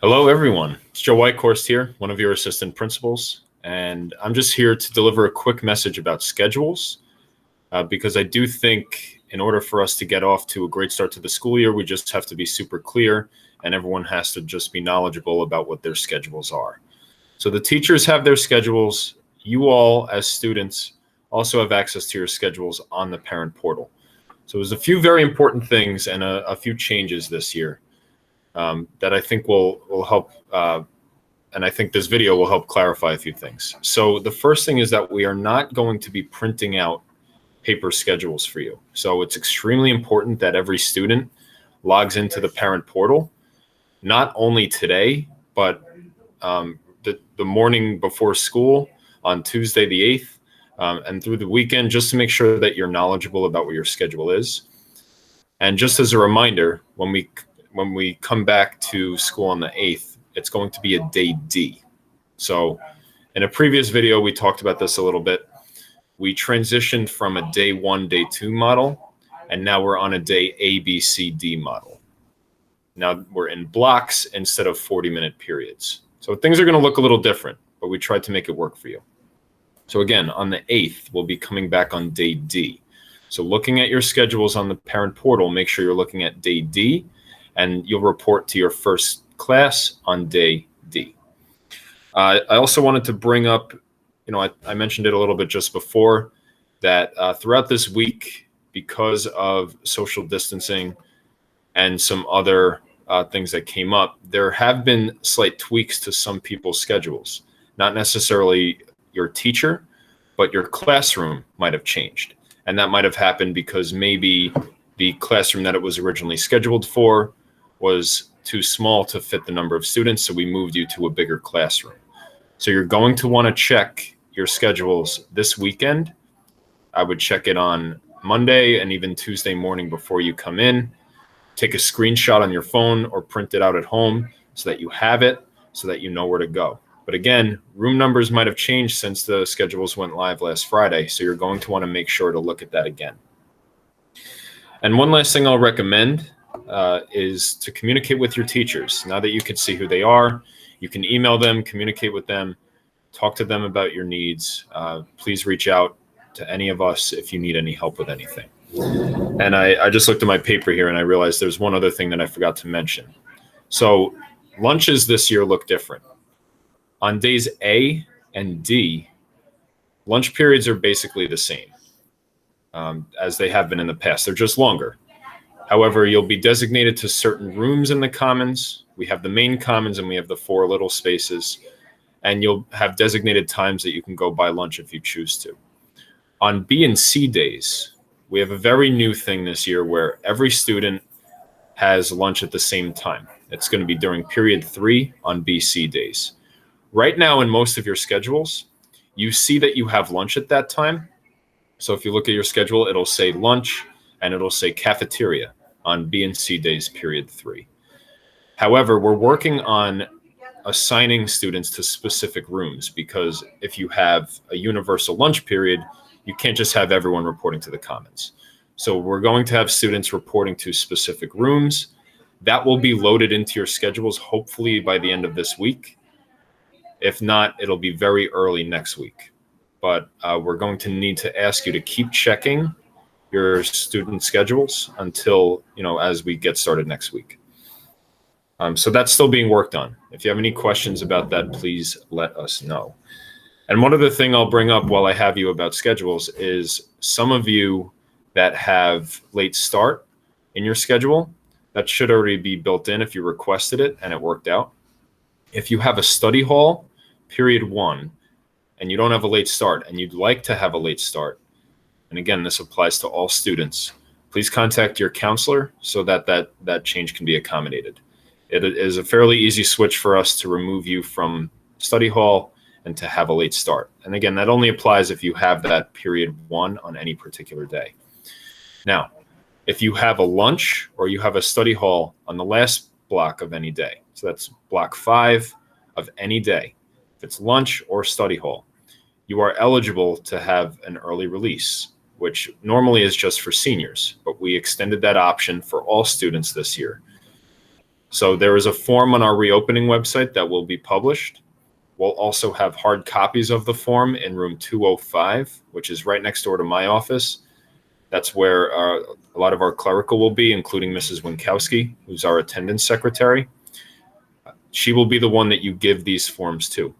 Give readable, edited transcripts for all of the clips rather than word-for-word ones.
Hello, everyone. It's Joe Wieckhorst here, one of your assistant principals, and I'm just here to deliver a quick message about schedules because I do think in order for us to get off to a great start to the school year, we just have to be super clear and everyone has to just be knowledgeable about what their schedules are. So the teachers have their schedules. You all, as students, also have access to your schedules on the parent portal. So there's a few very important things and a few changes this year that I think will help, and I think this video will help clarify a few things. So the first thing is that we are not going to be printing out paper schedules for you. So it's extremely important that every student logs into the parent portal, not only today, but the morning before school on Tuesday the 8th, and through the weekend, just to make sure that you're knowledgeable about what your schedule is. And just as a reminder, when we come back to school on the 8th, it's going to be a day D. So in a previous video, we talked about this a little bit. We transitioned from a day 1, day 2 model, and now we're on a day A, B, C, D model. Now we're in blocks instead of 40-minute periods. So things are going to look a little different, but we tried to make it work for you. So again, on the 8th, we'll be coming back on day D. So looking at your schedules on the parent portal, make sure you're looking at day D, and you'll report to your first class on day D. I also wanted to bring up, I mentioned it a little bit just before, that throughout this week, because of social distancing and some other things that came up, there have been slight tweaks to some people's schedules. Not necessarily your teacher, but your classroom might have changed. And that might have happened because maybe the classroom that it was originally scheduled for was too small to fit the number of students, so we moved you to a bigger classroom. So you're going to want to check your schedules this weekend. I would check it on Monday and even Tuesday morning before you come in. Take a screenshot on your phone or print it out at home so that you have it, so that you know where to go. But again, room numbers might have changed since the schedules went live last Friday, so you're going to want to make sure to look at that again. And one last thing I'll recommend is to communicate with your teachers. Now that you can see who they are, you can email them, communicate with them, talk to them about your needs. Please reach out to any of us if you need any help with anything. And I just looked at my paper here and I realized there's one other thing that I forgot to mention. So lunches this year look different. On days A and D, lunch periods are basically the same as they have been in the past. They're just longer. However, you'll be designated to certain rooms in the commons. We have the main commons and we have the 4 little spaces. And you'll have designated times that you can go buy lunch if you choose to. On B and C days, we have a very new thing this year where every student has lunch at the same time. It's going to be during period 3 on BC days. Right now in most of your schedules, you see that you have lunch at that time. So if you look at your schedule, it'll say lunch and it'll say cafeteria on B and C days, period 3. However, we're working on assigning students to specific rooms because if you have a universal lunch period, you can't just have everyone reporting to the commons. So we're going to have students reporting to specific rooms. That will be loaded into your schedules, hopefully by the end of this week. If not, it'll be very early next week. But we're going to need to ask you to keep checking your student schedules until, as we get started next week. So that's still being worked on. If you have any questions about that, please let us know. And one other thing I'll bring up while I have you about schedules is some of you that have late start in your schedule, that should already be built in if you requested it and it worked out. If you have a study hall, period 1, and you don't have a late start and you'd like to have a late start, and again, this applies to all students, please contact your counselor so that that change can be accommodated. It is a fairly easy switch for us to remove you from study hall and to have a late start. And again, that only applies if you have that period 1 on any particular day. Now, if you have a lunch or you have a study hall on the last block of any day, so that's block 5 of any day, if it's lunch or study hall, you are eligible to have an early release, which normally is just for seniors, but we extended that option for all students this year. So there is a form on our reopening website that will be published. We'll also have hard copies of the form in room 205, which is right next door to my office. That's where a lot of our clerical will be, including Mrs. Winkowski, who's our attendance secretary. She will be the one that you give these forms to.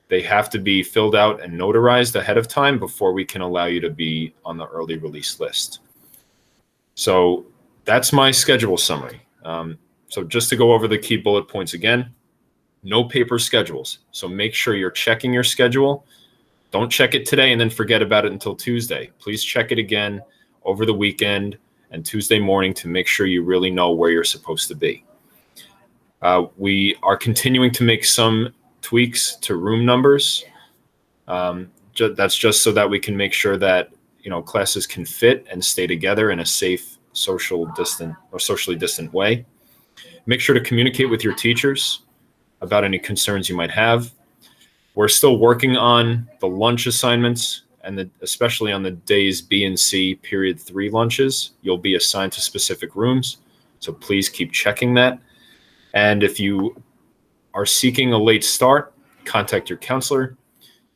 They have to be filled out and notarized ahead of time before we can allow you to be on the early release list. So that's my schedule summary. So just to go over the key bullet points again, no paper schedules. So make sure you're checking your schedule. Don't check it today and then forget about it until Tuesday. Please check it again over the weekend and Tuesday morning to make sure you really know where you're supposed to be. We are continuing to make some tweaks to room numbers. That's just so that we can make sure that classes can fit and stay together in a safe, socially distant way. Make sure to communicate with your teachers about any concerns you might have. We're still working on the lunch assignments, and especially on the days B and C period 3 lunches. You'll be assigned to specific rooms, so please keep checking that. And if you are seeking a late start, contact your counselor.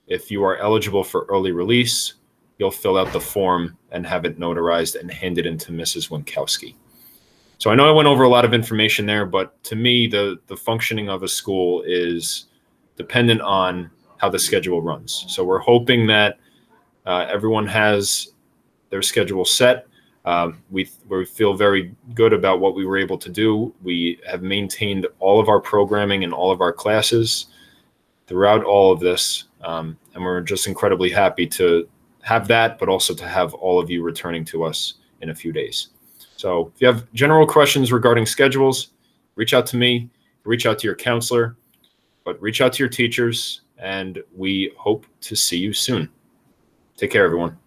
If you are eligible for early release, you'll fill out the form and have it notarized and handed in to Mrs. Winkowski. So I know I went over a lot of information there, but to me, the functioning of a school is dependent on how the schedule runs. So we're hoping that everyone has their schedule set. We feel very good about what we were able to do. We have maintained all of our programming and all of our classes throughout all of this. And we're just incredibly happy to have that, but also to have all of you returning to us in a few days. So if you have general questions regarding schedules, reach out to me, reach out to your counselor, but reach out to your teachers, and we hope to see you soon. Take care, everyone.